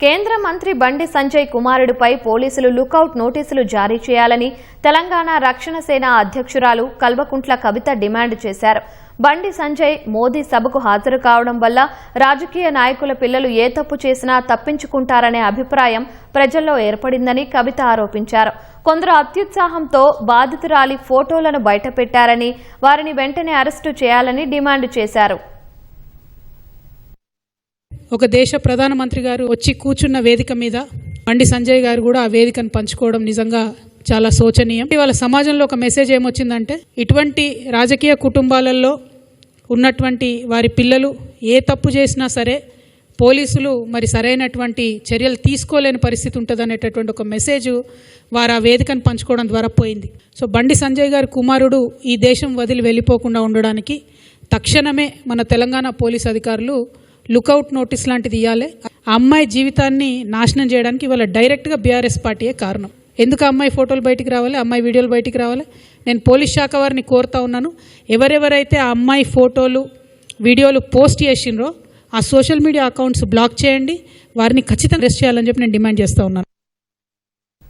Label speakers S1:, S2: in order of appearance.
S1: కేంద్ర మంత్రి బండి సంజయ్ కుమారుడిపై పోలీసులు లుకౌట్ నోటీసులు జారీ చేయాలని తెలంగాణ రక్షణ సేన అధ్యక్షురాలు కల్వకుంట్ల కవిత డిమాండ్ చేశారు. బండి సంజయ్ మోదీ సభకు హాజరు కావడం వల్ల రాజకీయ నాయకుల పిల్లలు ఏ తప్పు చేసినా తప్పించుకుంటారనే అభిప్రాయం ప్రజల్లో ఏర్పడిందని కవిత ఆరోపించారు. కొందరు అత్యుత్సాహంతో బాధితురాలి ఫోటోలను బయటపెట్టారని, వారిని వెంటనే అరెస్టు చేయాలని డిమాండ్ చేశారు.
S2: ఒక దేశ ప్రధానమంత్రి గారు వచ్చి కూర్చున్న వేదిక మీద బండి సంజయ్ గారు కూడా ఆ వేదికను పంచుకోవడం నిజంగా చాలా శోచనీయం. ఇవాళ సమాజంలో ఒక మెసేజ్ ఏమొచ్చిందంటే, ఇటువంటి రాజకీయ కుటుంబాలలో ఉన్నటువంటి వారి పిల్లలు ఏ తప్పు చేసినా సరే పోలీసులు మరి సరైనటువంటి చర్యలు తీసుకోలేని పరిస్థితి ఉంటుంది అనేటటువంటి ఒక మెసేజ్ వారు ఆ వేదికను పంచుకోవడం ద్వారా పోయింది. సో బండి సంజయ్ గారి కుమారుడు ఈ దేశం వదిలి వెళ్ళిపోకుండా ఉండడానికి తక్షణమే మన తెలంగాణ పోలీస్ అధికారులు లుకౌట్ నోటీస్ లాంటిది ఇవ్వాలి. ఆ అమ్మాయి జీవితాన్ని నాశనం చేయడానికి ఇవాళ డైరెక్ట్గా బీఆర్ఎస్ పార్టీయే కారణం. ఎందుకు అమ్మాయి ఫోటోలు బయటికి రావాలి, అమ్మాయి వీడియోలు బయటికి రావాలి? నేను పోలీస్ శాఖ వారిని కోరుతా ఉన్నాను, ఎవరెవరైతే ఆ అమ్మాయి ఫోటోలు వీడియోలు పోస్ట్ చేసిండ్రో ఆ సోషల్ మీడియా అకౌంట్స్ బ్లాక్ చేయండి, వారిని ఖచ్చితంగా అరెస్ట్ చేయాలని చెప్పి నేను డిమాండ్ చేస్తూ ఉన్నాను.